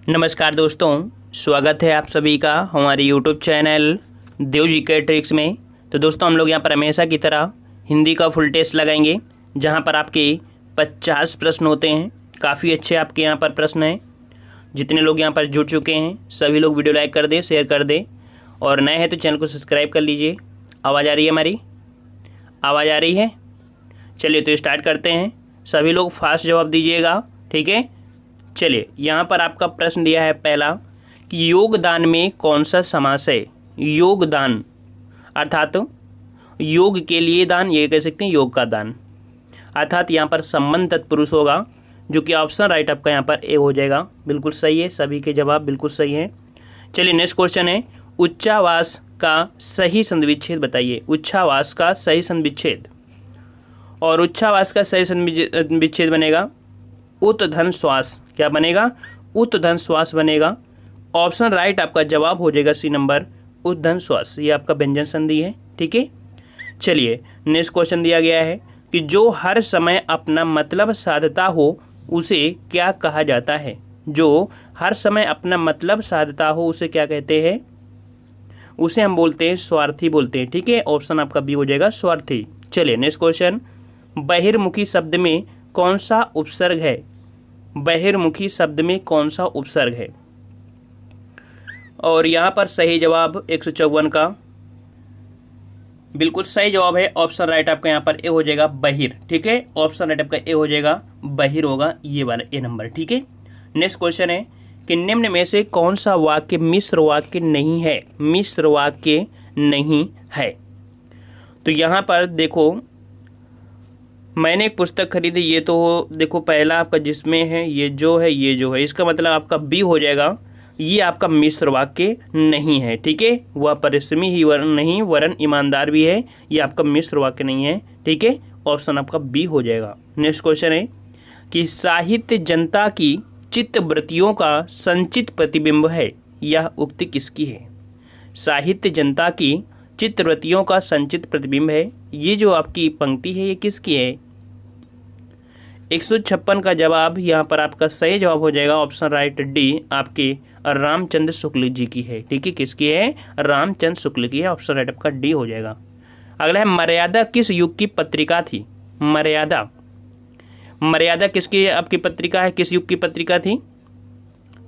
नमस्कार दोस्तों, स्वागत है आप सभी का हमारे यूट्यूब चैनल देव जी के ट्रिक्स में। तो दोस्तों हम लोग यहाँ पर हमेशा की तरह हिंदी का फुल टेस्ट लगाएंगे, जहाँ पर आपके 50 प्रश्न होते हैं। काफ़ी अच्छे आपके यहाँ पर प्रश्न हैं। जितने लोग यहाँ पर जुड़ चुके हैं सभी लोग वीडियो लाइक कर दें, शेयर कर दें, और नए हैं तो चैनल को सब्सक्राइब कर लीजिए। आवाज़ आ रही है? हमारी आवाज़ आ रही है? चलिए तो स्टार्ट करते हैं। सभी लोग फास्ट जवाब दीजिएगा, ठीक है। चलिए, यहाँ पर आपका प्रश्न दिया है पहला कि योगदान में कौन सा समास है। योगदान अर्थात योग के लिए दान, ये कह सकते हैं योग का दान, अर्थात यहाँ पर संबंध तत्पुरुष होगा, जो कि ऑप्शन राइट आपका यहाँ पर ए हो जाएगा। बिल्कुल सही है, सभी के जवाब बिल्कुल सही है। चलिए नेक्स्ट क्वेश्चन है, उच्चावास का सही संधिविच्छेद बताइए। उच्चावास का सही संधिविच्छेद, और उच्चावास का सही संधिविच्छेद बनेगा उत्धन श्वास। क्या बनेगा? उत्धन श्वास बनेगा। ऑप्शन राइट आपका जवाब हो जाएगा सी नंबर, उत्धन श्वास। ये आपका व्यंजन संधि है, ठीक है। चलिए नेक्स्ट क्वेश्चन दिया गया है कि जो हर समय अपना मतलब साधता हो उसे क्या कहा जाता है। जो हर समय अपना मतलब साधता हो उसे क्या कहते हैं? उसे हम बोलते हैं स्वार्थी बोलते हैं, ठीक है। ऑप्शन आपका बी हो जाएगा, स्वार्थी। चलिए नेक्स्ट क्वेश्चन, बहिर्मुखी शब्द में कौन सा उपसर्ग है। बहिर्मुखी शब्द में कौन सा उपसर्ग है? और यहाँ पर सही जवाब 154 का बिल्कुल सही जवाब है। ऑप्शन राइट आपका यहाँ पर ए हो जाएगा, बहिर, ठीक है। ऑप्शन राइट आपका ए हो जाएगा, बहिर होगा ये वाला ए नंबर, ठीक है। नेक्स्ट क्वेश्चन है कि निम्न में से कौन सा वाक्य मिश्र वाक्य नहीं है। मिश्र वाक्य नहीं है। तो यहाँ पर देखो, मैंने एक पुस्तक खरीदी, ये तो देखो पहला आपका जिसमें है ये जो है, इसका मतलब आपका बी हो जाएगा, ये आपका मिश्र वाक्य नहीं है, ठीक है। वह परिश्रमी ही वरन नहीं वरन ईमानदार भी है, ये आपका मिश्र वाक्य नहीं है, ठीक है। ऑप्शन आपका बी हो जाएगा। नेक्स्ट क्वेश्चन है कि साहित्य जनता की चित्तवृत्तियों का संचित प्रतिबिंब है। यह उक्ति किसकी है? साहित्य जनता की चित्तवृत्तियों का संचित प्रतिबिंब है। ये जो आपकी पंक्ति है ये किसकी है? 156 का जवाब यहाँ पर आपका सही जवाब हो जाएगा, ऑप्शन राइट डी, आपके रामचंद्र शुक्ल जी की है, ठीक है। किसकी है? रामचंद्र शुक्ल की है। ऑप्शन राइट आपका डी हो जाएगा। अगला है, मर्यादा किस युग की पत्रिका थी। मर्यादा, मर्यादा किसकी आपकी पत्रिका है, किस युग की पत्रिका थी?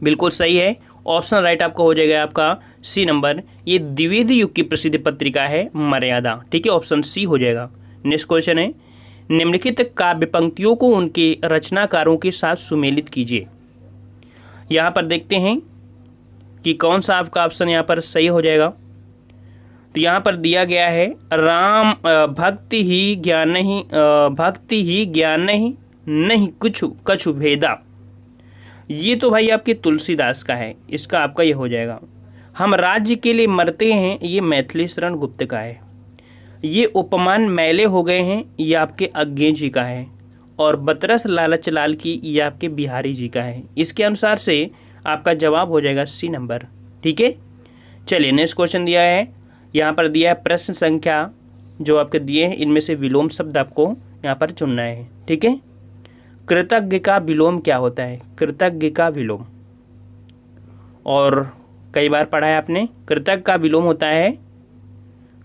बिल्कुल सही है। ऑप्शन राइट आपका हो जाएगा आपका सी नंबर, ये द्विवेदी युग की प्रसिद्ध पत्रिका है मर्यादा, ठीक है। ऑप्शन सी हो जाएगा। नेक्स्ट क्वेश्चन है, निम्नलिखित काव्य पंक्तियों को उनके रचनाकारों के साथ सुमेलित कीजिए। यहाँ पर देखते हैं कि कौन सा आपका ऑप्शन यहाँ पर सही हो जाएगा। तो यहाँ पर दिया गया है, राम भक्ति ही ज्ञान नहीं, भक्ति ही ज्ञान नहीं नहीं कुछ कछु भेदा। ये तो भाई आपके तुलसीदास का है, इसका आपका ये हो जाएगा। हम राज्य के लिए मरते हैं, ये मैथिली शरण गुप्त का है। ये उपमान मैले हो गए हैं, ये आपके अज्ञे जी का है। और बतरस लालच लाल की, ये आपके बिहारी जी का है। इसके अनुसार से आपका जवाब हो जाएगा सी नंबर, ठीक है। चलिए नेक्स्ट क्वेश्चन दिया है, यहाँ पर दिया है प्रश्न संख्या जो आपके दिए हैं, इनमें से विलोम शब्द आपको यहाँ पर चुनना है, ठीक है। कृतज्ञ का विलोम क्या होता है? कृतज्ञ का विलोम, और कई बार पढ़ा है आपने, कृतज्ञ का विलोम होता है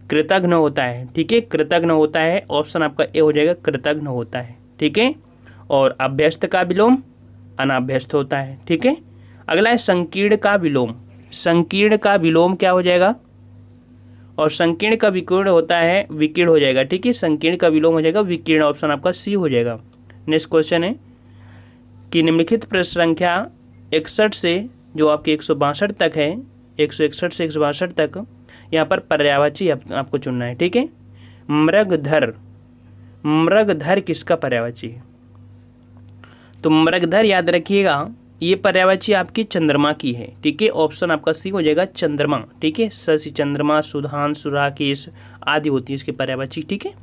कृतघ्न होता है, ठीक है। कृतघ्न होता है। ऑप्शन आपका ए हो जाएगा, कृतघ्न होता है, ठीक है। और अभ्यस्त का विलोम अनाभ्यस्त होता है, ठीक है। अगला है संकीर्ण का विलोम। संकीर्ण का विलोम क्या हो जाएगा? और संकीर्ण का विकीर्ण होता है विकीर्ण हो जाएगा, ठीक है। संकीर्ण का विलोम हो जाएगा विकीर्ण। ऑप्शन आपका सी हो जाएगा। नेक्स्ट क्वेश्चन है कि निम्नलिखित प्रश्न संख्या 61 से जो आपके 162 तक है, 161 से 162 तक, यहाँ पर पर्यायवाची आपको चुनना है, ठीक है। मृगधर, मृगधर किसका पर्यायवाची है? तो मृगधर याद रखिएगा, ये पर्यायवाची आपकी चंद्रमा की है, ठीक है। ऑप्शन आपका सी हो जाएगा, चंद्रमा, ठीक है। शशि, चंद्रमा, सुधांशु, राकेश आदि होती है इसके पर्यायवाची, ठीक है।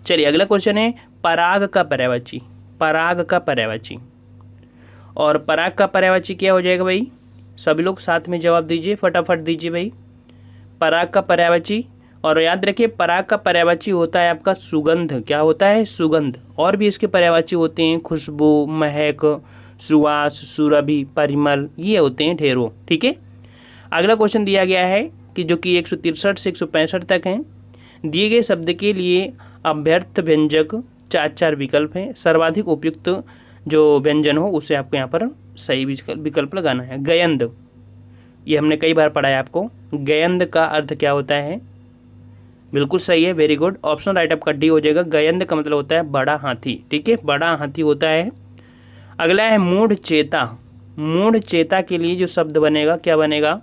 चलिए अगला क्वेश्चन है, पराग का पर्यायवाची। पराग का पर्यायवाची, और पराग का पर्यायवाची क्या हो जाएगा भाई? सभी लोग साथ में जवाब दीजिए, फटाफट दीजिए भाई। पराग का पर्यायवाची, और याद रखिए पराग का पर्यायवाची होता है आपका सुगंध। क्या होता है? सुगंध। और भी इसके पर्यायवाची होते हैं खुशबू, महक, सुवास, सुरभि, परिमल, ये होते हैं ठहरो। ठीक है। अगला क्वेश्चन दिया गया है कि जो कि 163 से 165 तक हैं। दिए गए शब्द के लिए अभ्यर्थ व्यंजक 4 विकल्प हैं। सर्वाधिक उपयुक्त जो व्यंजन हो उसे आपको यहाँ पर सही विकल्प लगाना है। गयंद, ये हमने कई बार पढ़ा है आपको। गयंद का अर्थ क्या होता है? बिल्कुल सही है, वेरी गुड। ऑप्शन राइट आपका डी हो जाएगा। गयंद का मतलब होता है बड़ा हाथी। ठीक है, बड़ा हाथी होता है। अगला है मूढ़ चेता। मूढ़ चेता के लिए जो शब्द बनेगा क्या बनेगा?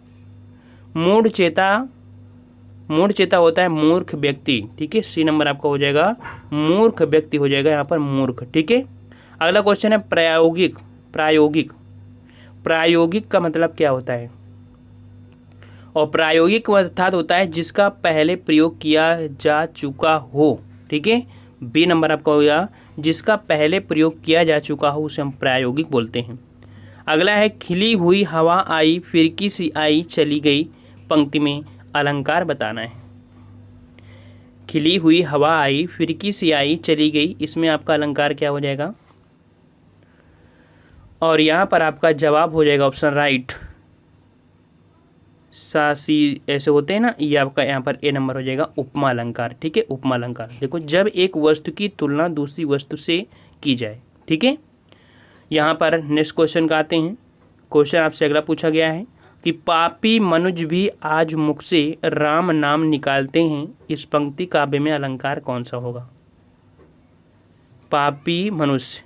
मूढ़ चेता होता है मूर्ख व्यक्ति। ठीक है, सी नंबर आपका हो जाएगा, मूर्ख व्यक्ति हो जाएगा यहाँ पर मूर्ख। ठीक है। अगला क्वेश्चन है प्रायोगिक। प्रायोगिक का मतलब क्या होता है? और प्रायोगिक अर्थात होता है जिसका पहले प्रयोग किया जा चुका हो। ठीक है, बी नंबर आपका हो गया, जिसका पहले प्रयोग किया जा चुका हो उसे हम प्रायोगिक बोलते हैं। अगला है खिली हुई हवा आई फिरकी सी आई चली गई, पंक्ति में अलंकार बताना है। खिली हुई हवा आई फिरकी सी आई चली गई, इसमें आपका अलंकार क्या हो जाएगा? और यहाँ पर आपका जवाब हो जाएगा ऑप्शन राइट, सा सी ऐसे होते हैं ना, ये आपका यहाँ पर ए नंबर हो जाएगा, उपमा अलंकार। ठीक है, उपमा अलंकार। देखो, जब एक वस्तु की तुलना दूसरी वस्तु से की जाए। ठीक है। यहाँ पर नेक्स्ट क्वेश्चन का आते हैं। क्वेश्चन आपसे अगला पूछा गया है कि पापी मनुज भी आज मुख से राम नाम निकालते हैं, इस पंक्ति काव्य में अलंकार कौन सा होगा? पापी मनुष्य,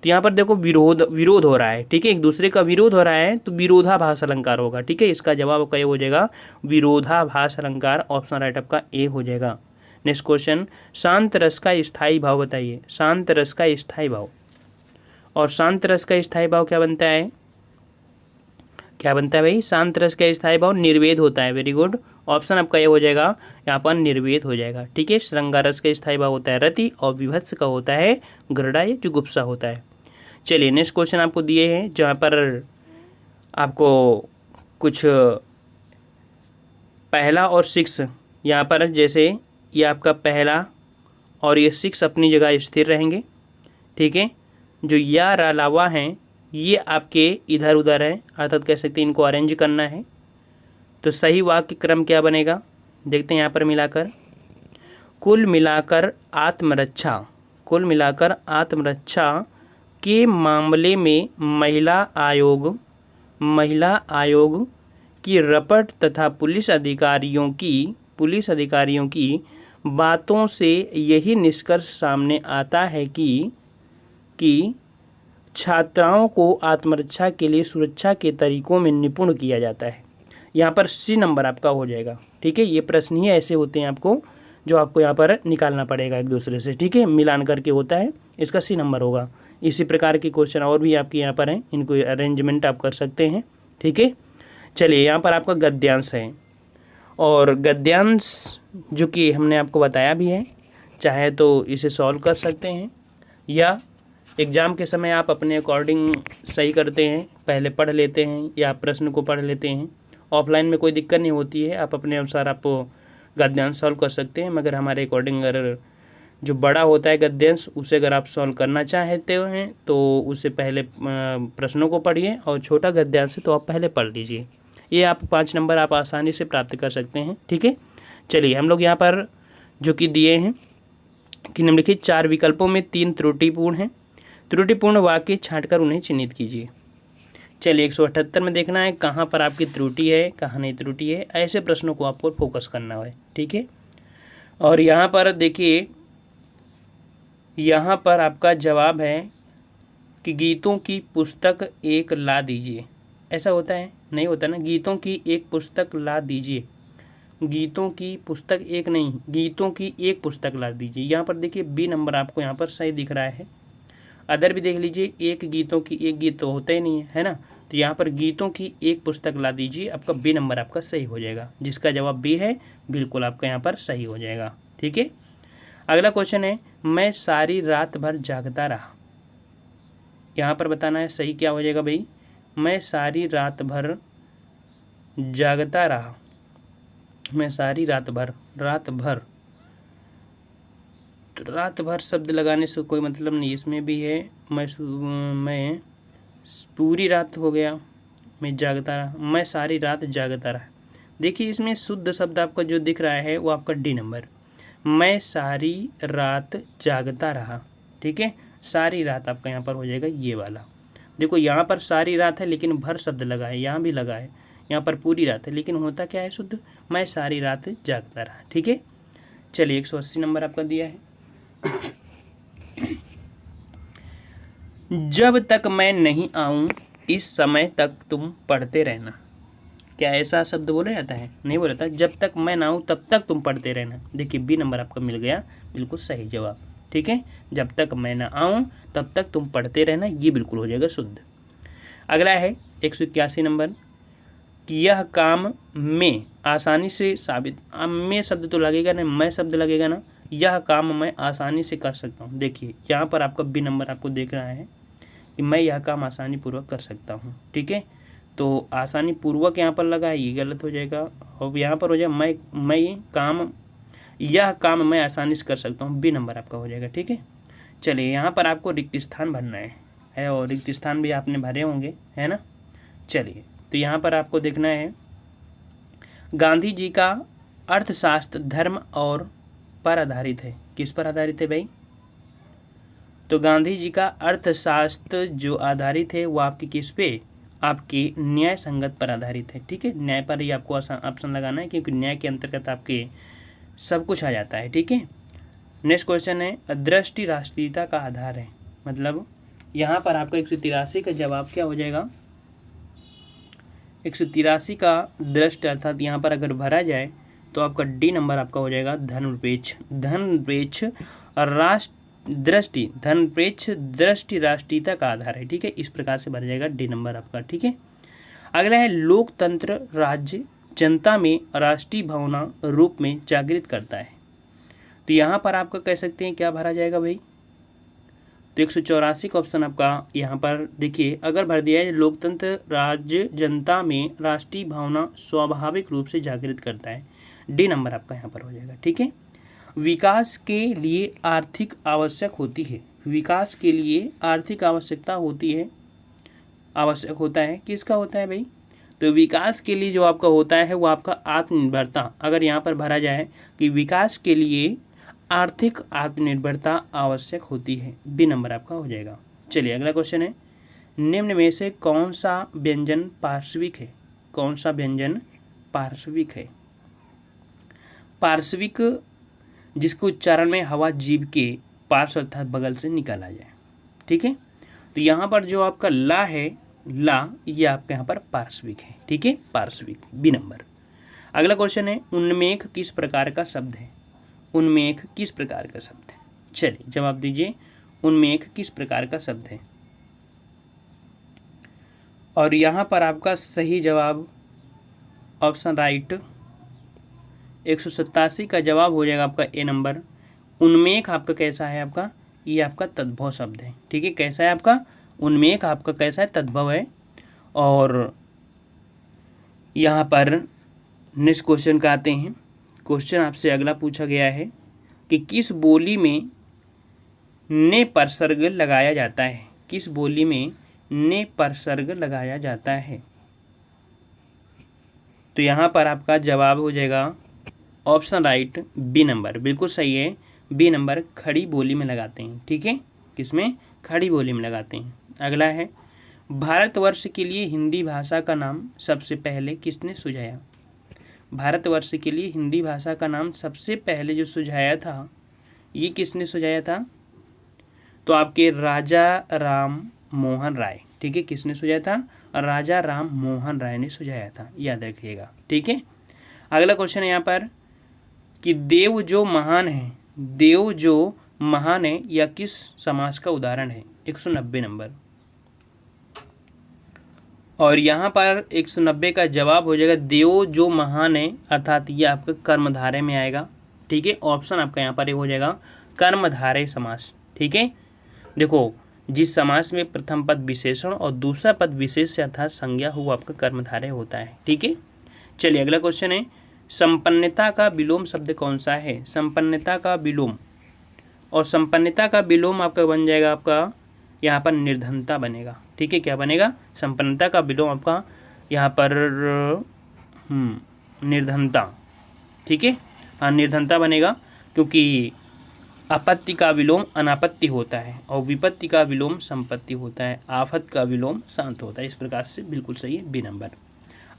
तो यहाँ पर देखो विरोध हो रहा है। ठीक है, एक दूसरे का विरोध हो रहा है तो विरोधाभास अलंकार होगा। ठीक है, इसका जवाब आपका ये हो जाएगा विरोधाभास अलंकार। ऑप्शन राइट आपका ए हो जाएगा। नेक्स्ट क्वेश्चन, शांत रस का स्थायी भाव बताइए। शांत रस का स्थायी भाव, और शांत रस का स्थायी भाव क्या बनता है? क्या बनता है भाई? शांत रस का स्थायी भाव निर्वेद होता है। वेरी गुड, ऑप्शन आपका ये हो जाएगा, यहाँ पर निर्वेद हो जाएगा। ठीक है, श्रृंगार रस का स्थायी भाव होता है रति, और विभत्स का होता है गृढ़ा या जुगुप्सा होता है। चलिए नेक्स्ट क्वेश्चन आपको दिए हैं, जहाँ पर आपको कुछ पहला और 6 यहाँ पर, जैसे ये आपका पहला और ये 6 अपनी जगह स्थिर रहेंगे। ठीक है, जो या अलावा हैं ये आपके इधर उधर हैं, अर्थात कह सकते हैं इनको अरेंज करना है। तो सही वाक्य क्रम क्या बनेगा? देखते हैं यहाँ पर मिलाकर। कुल मिलाकर आत्मरक्षा के मामले में महिला आयोग की रपट तथा पुलिस अधिकारियों की बातों से यही निष्कर्ष सामने आता है कि छात्राओं को आत्मरक्षा के लिए सुरक्षा के तरीकों में निपुण किया जाता है। यहाँ पर सी नंबर आपका हो जाएगा। ठीक है, ये प्रश्न ही ऐसे होते हैं आपको, जो आपको यहाँ पर निकालना पड़ेगा एक दूसरे से। ठीक है, मिलान करके होता है, इसका सी नंबर होगा। इसी प्रकार के क्वेश्चन और भी आपके यहाँ पर हैं, इनको अरेंजमेंट आप कर सकते हैं। ठीक है, चलिए यहाँ पर आपका गद्यांश है, और गद्यांश जो कि हमने आपको बताया भी है, चाहे तो इसे सॉल्व कर सकते हैं या एग्ज़ाम के समय आप अपने अकॉर्डिंग सही करते हैं, पहले पढ़ लेते हैं या प्रश्न को पढ़ लेते हैं। ऑफलाइन में कोई दिक्कत नहीं होती है, आप अपने अनुसार आप गद्यांश सॉल्व कर सकते हैं, मगर हमारे अकॉर्डिंग अगर जो बड़ा होता है गद्यांश उसे अगर आप सॉल्व करना चाहते हैं तो उससे पहले प्रश्नों को पढ़िए, और छोटा गद्यांश है तो आप पहले पढ़ लीजिए। ये आप 5 नंबर आप आसानी से प्राप्त कर सकते हैं। ठीक है, चलिए हम लोग यहाँ पर जो कि दिए हैं कि निम्नलिखित 4 विकल्पों में 3 त्रुटिपूर्ण हैं। त्रुटिपूर्ण वाक्य छांटकर उन्हें चिन्हित कीजिए। चलिए 178 में देखना है कहाँ पर आपकी त्रुटि है, कहाँ नहीं त्रुटि है, ऐसे प्रश्नों को आपको फोकस करना है। ठीक है, और यहाँ पर देखिए, यहाँ पर आपका जवाब है कि गीतों की पुस्तक एक ला दीजिए। ऐसा होता है? नहीं होता ना। गीतों की एक पुस्तक ला दीजिए, गीतों की पुस्तक एक नहीं, गीतों की एक पुस्तक ला दीजिए। यहाँ पर देखिए बी नंबर आपको यहाँ पर सही दिख रहा है। अदर भी देख लीजिए, एक गीतों की एक गीत तो होता ही नहीं है ना, तो यहाँ पर गीतों की एक पुस्तक ला दीजिए, आपका बी नंबर आपका सही हो जाएगा, जिसका जवाब बी है, बिल्कुल आपका यहाँ पर सही हो जाएगा। ठीक है, अगला क्वेश्चन है, मैं सारी रात भर जागता रहा। यहाँ पर बताना है सही क्या हो जाएगा भाई? मैं सारी रात भर जागता रहा। मैं सारी रात भर शब्द लगाने से कोई मतलब नहीं, इसमें भी है मैं पूरी रात हो गया, मैं जागता रहा, मैं सारी रात जागता रहा। देखिए इसमें शुद्ध शब्द आपका जो दिख रहा है वो आपका डी नंबर, मैं सारी रात जागता रहा। ठीक है, सारी रात आपका यहाँ पर हो जाएगा ये वाला। देखो यहाँ पर सारी रात है लेकिन भर शब्द लगा है, यहाँ भी लगा है, यहाँ पर पूरी रात है लेकिन होता क्या है शुद्ध, मैं सारी रात जागता रहा। ठीक है, चलिए 180 नंबर आपका दिया है। जब तक मैं नहीं आऊँ इस समय तक तुम पढ़ते रहना। क्या ऐसा शब्द बोला जाता है? नहीं बोला जाता। जब तक मैं ना आऊँ तब तक तुम पढ़ते रहना। देखिए बी नंबर आपका मिल गया, बिल्कुल सही जवाब। ठीक है, जब तक मैं ना आऊँ तब तक तुम पढ़ते रहना, ये बिल्कुल हो जाएगा शुद्ध। अगला है 181 नंबर कि यह काम में आसानी से साबित, में शब्द तो लगेगा ना, मैं शब्द लगेगा ना, यह काम मैं आसानी से कर सकता हूँ। देखिए यहाँ पर आपका बी नंबर आपको देख रहा है कि मैं यह काम आसानी पूर्वक कर सकता हूँ। ठीक है, तो आसानी पूर्वक यहाँ पर लगा है, ये गलत हो जाएगा। और यहाँ पर हो जाए मैं काम, यह काम मैं आसानी से कर सकता हूँ, बी नंबर आपका हो जाएगा। ठीक है, चलिए यहाँ पर आपको रिक्त स्थान भरना है और रिक्त स्थान भी आपने भरे होंगे, है ना। चलिए तो यहाँ पर आपको देखना है गांधी जी का अर्थशास्त्र धर्म और पर आधारित है। किस पर आधारित है भाई? तो गांधी जी का अर्थशास्त्र जो आधारित है वो आपकी किस पे, आपकी न्याय संगत पर आधारित है। ठीक है, न्याय पर ही आपको ऑप्शन लगाना है क्योंकि न्याय के अंतर्गत आपके सब कुछ आ जाता है। ठीक है, नेक्स्ट क्वेश्चन है दृष्टि राष्ट्रीयता का आधार है। मतलब यहाँ पर आपका 183 का जवाब क्या हो जाएगा? 183 का दृष्टि अर्थात यहाँ पर अगर भरा जाए तो आपका डी नंबर आपका हो जाएगा धननिरपेक्ष। धननिरपेक्ष धननिरपेक्ष दृष्टि राष्ट्रीयता का आधार है। ठीक है, इस प्रकार से भर जाएगा डी नंबर आपका। ठीक है, अगला है लोकतंत्र राज्य जनता में राष्ट्रीय भावना रूप में जागृत करता है। तो यहाँ पर आपका कह सकते हैं क्या भरा जाएगा भाई? तो 184 का ऑप्शन आपका यहाँ पर देखिए अगर भर दिया है लोकतंत्र राज्य जनता में राष्ट्रीय भावना स्वाभाविक रूप से जागृत करता है, डी नंबर आपका यहाँ पर हो जाएगा। ठीक है, विकास के लिए आर्थिक आवश्यक होती है। विकास के लिए आर्थिक आवश्यकता होती है, आवश्यक होता है, किसका होता है भाई? तो विकास के लिए जो आपका होता है वो आपका आत्मनिर्भरता। अगर यहाँ पर भरा जाए कि विकास के लिए आर्थिक आत्मनिर्भरता आवश्यक होती है, बी नंबर आपका हो जाएगा। चलिए अगला क्वेश्चन है निम्न में से कौन सा व्यंजन पार्श्विक है? कौन सा व्यंजन पार्श्विक है? पार्श्विक जिसके उच्चारण में हवा जीभ के पार्श्व अर्थात बगल से निकाला जाए। ठीक है, तो यहाँ पर जो आपका ला है, ला ये आपके यहाँ पर पार्श्विक है। ठीक है, पार्श्विक, बी नंबर। अगला क्वेश्चन है उन्मेख किस प्रकार का शब्द है? उन्मेख किस प्रकार का शब्द है? चलिए जवाब दीजिए, उन्मेख किस प्रकार का शब्द है? और यहाँ पर आपका सही जवाब ऑप्शन राइट 187 का जवाब हो जाएगा आपका ए नंबर। उन्मेख आपका कैसा है? आपका ये आपका तद्भव शब्द है। ठीक है, कैसा है आपका? उन्मेख आपका कैसा है? तद्भव है। और यहाँ पर नेक्स्ट क्वेश्चन का आते हैं। क्वेश्चन आपसे अगला पूछा गया है कि किस बोली में ने परसर्ग लगाया जाता है? किस बोली में ने परसर्ग लगाया जाता है? तो यहाँ पर आपका जवाब हो जाएगा ऑप्शन राइट बी नंबर, बिल्कुल सही है, बी नंबर खड़ी बोली में लगाते हैं। ठीक है, किसमें? खड़ी बोली में लगाते हैं। अगला है भारतवर्ष के लिए हिंदी भाषा का नाम सबसे पहले किसने सुझाया? भारतवर्ष के लिए हिंदी भाषा का नाम सबसे पहले जो सुझाया था ये किसने सुझाया था? तो आपके राजा राम मोहन राय। ठीक है, किसने सुझाया था? राजा राम मोहन राय ने सुझाया था, याद रखिएगा। ठीक है, अगला क्वेश्चन है यहाँ पर कि देव जो महान है, देव जो महान है या किस समास का उदाहरण है? 190 नंबर। और यहाँ पर 190 का जवाब हो जाएगा देव जो महान है, अर्थात ये आपका कर्मधारय में आएगा। ठीक है, ऑप्शन आपका यहाँ पर ये हो जाएगा कर्मधारय समास। ठीक है, देखो जिस समास में प्रथम पद विशेषण और दूसरा पद विशेष अर्थात संज्ञा हो वो आपका कर्मधारय होता है। ठीक है, चलिए अगला क्वेश्चन है संपन्नता का विलोम शब्द कौन सा है? संपन्नता का विलोम, और संपन्नता का विलोम आपका बन जाएगा आपका यहाँ पर निर्धनता बनेगा। ठीक है, क्या बनेगा? संपन्नता का विलोम आपका यहाँ पर निर्धनता, ठीक है, हाँ निर्धनता बनेगा, क्योंकि आपत्ति का विलोम अनापत्ति होता है और विपत्ति का विलोम संपत्ति होता है, आफत का विलोम शांत होता है। इस प्रकार से बिल्कुल सही है, बी नंबर।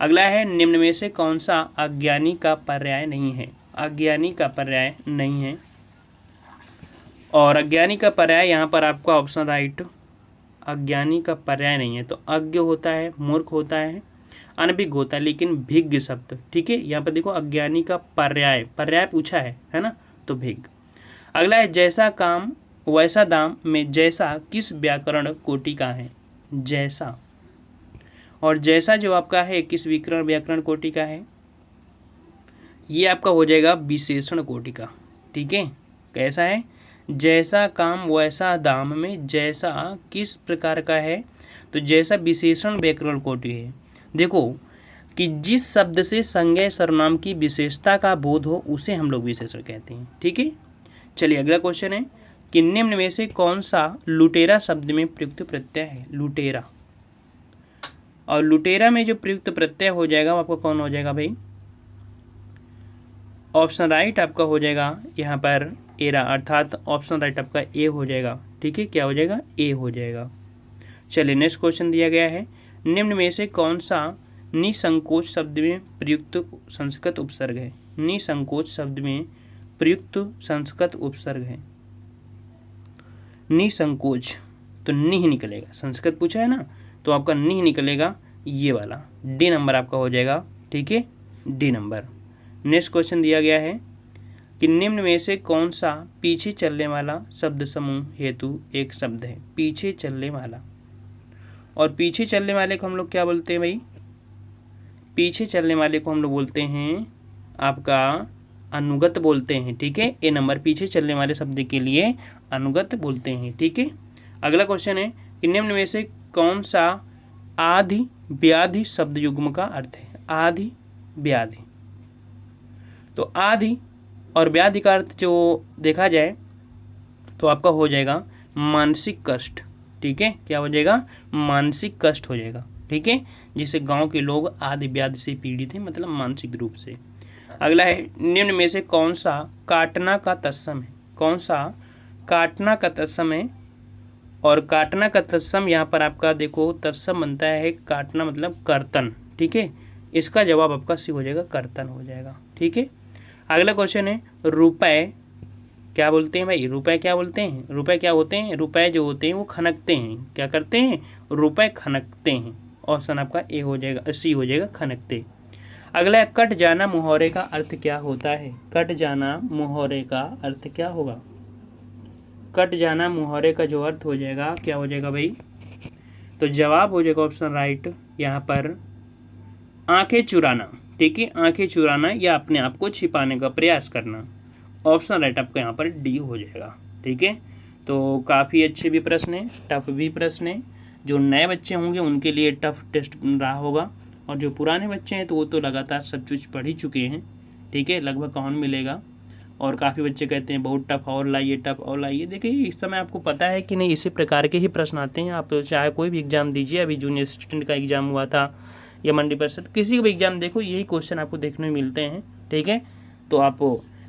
अगला है निम्न में से कौन सा अज्ञानी का पर्याय नहीं है? अज्ञानी का पर्याय नहीं है, और अज्ञानी का पर्याय यहाँ पर आपका ऑप्शन राइट, अज्ञानी का पर्याय नहीं है। तो अज्ञ होता है, मूर्ख होता है, अनभिज्ञ होता है, लेकिन भिज्ञ शब्द, ठीक है, यहाँ पर देखो अज्ञानी का पर्याय, पर्याय पूछा है ना, तो भिज्ञ। अगला है जैसा काम वैसा दाम में जैसा किस व्याकरण कोटि का है? जैसा, और जैसा जो आपका है किस व्याकरण कोटि का है? ये आपका हो जाएगा विशेषण कोटि का, ठीक है। कैसा है? जैसा काम वैसा दाम में जैसा किस प्रकार का है? तो जैसा विशेषण व्याकरण कोटि है। देखो कि जिस शब्द से संज्ञा सर्वनाम की विशेषता का बोध हो उसे हम लोग विशेषण कहते हैं, ठीक है। चलिए अगला क्वेश्चन है कि निम्न में से कौन सा लुटेरा शब्द में प्रयुक्त प्रत्यय है? लुटेरा, और लुटेरा में जो प्रयुक्त प्रत्यय हो जाएगा वो आपका कौन हो जाएगा भाई? ऑप्शन राइट आपका हो जाएगा यहाँ पर एरा, अर्थात ऑप्शन राइट आपका ए हो जाएगा, ठीक है, क्या हो जाएगा? ए हो जाएगा। चलिए नेक्स्ट क्वेश्चन दिया गया है, निम्न में से कौन सा निसंकोच शब्द में प्रयुक्त संस्कृत उपसर्ग है? निसंकोच शब्द में प्रयुक्त संस्कृत उपसर्ग है। निसंकोच, तो निह निकलेगा, संस्कृत पूछा है ना, तो आपका निह निकलेगा, ये वाला डी नंबर आपका हो जाएगा, ठीक है, डी नंबर। नेक्स्ट क्वेश्चन दिया गया है कि निम्न में से कौन सा पीछे चलने वाला शब्द समूह हेतु एक शब्द है? पीछे चलने वाला, और पीछे चलने वाले को हम लोग क्या बोलते हैं भाई? पीछे चलने वाले को हम लोग बोलते हैं आपका अनुगत बोलते हैं, ठीक है, ए नंबर। पीछे चलने वाले शब्द के लिए अनुगत बोलते हैं, ठीक है। अगला क्वेश्चन है कि निम्न में से कौन सा आदि व्याधि शब्द युग्म का अर्थ है? आदि व्याधि, तो आदि और व्याधि का अर्थ जो देखा जाए तो आपका हो जाएगा मानसिक कष्ट, ठीक है, क्या हो जाएगा? मानसिक कष्ट हो जाएगा, ठीक है, जिसे गांव के लोग आदि व्याधि से पीड़ित हैं, मतलब मानसिक रूप से। अगला है निम्न में से कौन सा काटना का तत्सम है? कौन सा काटना का तत्सम है? और काटना का तत्सम यहाँ पर आपका देखो तत्सम बनता है काटना मतलब कर्तन, ठीक है, इसका जवाब आपका सी हो जाएगा, कर्तन हो जाएगा, ठीक है। अगला क्वेश्चन है रुपए क्या बोलते हैं भाई? रुपए क्या बोलते हैं? रुपए क्या होते हैं? रुपए जो होते हैं वो खनकते हैं, क्या करते हैं? रुपए खनकते हैं। ऑप्शन आपका ए हो जाएगा, सी हो जाएगा, खनकते। अगला है कट जाना मुहावरे का अर्थ क्या होता है? कट जाना मुहावरे का अर्थ क्या होगा? कट जाना मुहावरे का जो अर्थ हो जाएगा क्या हो जाएगा भाई? तो जवाब हो जाएगा ऑप्शन राइट यहाँ पर आंखें चुराना, ठीक है, आंखें चुराना या अपने आप को छिपाने का प्रयास करना। ऑप्शन राइट आपका यहाँ पर डी हो जाएगा, ठीक है। तो काफ़ी अच्छे भी प्रश्न हैं, टफ भी प्रश्न हैं। जो नए बच्चे होंगे उनके लिए टफ टेस्ट रहा होगा, और जो पुराने बच्चे हैं तो वो तो लगातार सब कुछ पढ़ ही चुके हैं, ठीक है, लगभग कॉमन मिलेगा। और काफ़ी बच्चे कहते हैं बहुत टफ और लाइए, टफ और लाइए। देखिए इस समय आपको पता है कि नहीं, इसी प्रकार के ही प्रश्न आते हैं। आप चाहे कोई भी एग्ज़ाम दीजिए, अभी जूनियर असिस्टेंट का एग्ज़ाम हुआ था या मंडी परिषद, किसी का भी एग्ज़ाम देखो यही क्वेश्चन आपको देखने में मिलते हैं, ठीक है। तो आप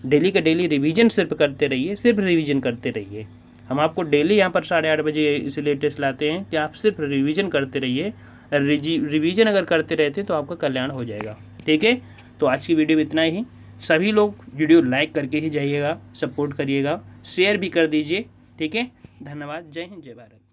डेली का डेली रिवीजन सिर्फ करते रहिए, सिर्फ रिवीजन करते रहिए। हम आपको डेली यहाँ पर 8:30 बजे इसलिए टेस्ट लाते हैं कि आप सिर्फ रिवीजन करते रहिए। रिवीजन अगर करते रहते तो आपका कल्याण हो जाएगा, ठीक है। तो आज की वीडियो में इतना ही। सभी लोग वीडियो लाइक करके ही जाइएगा, सपोर्ट करिएगा, शेयर भी कर दीजिए, ठीक है। धन्यवाद। जय हिंद, जय भारत।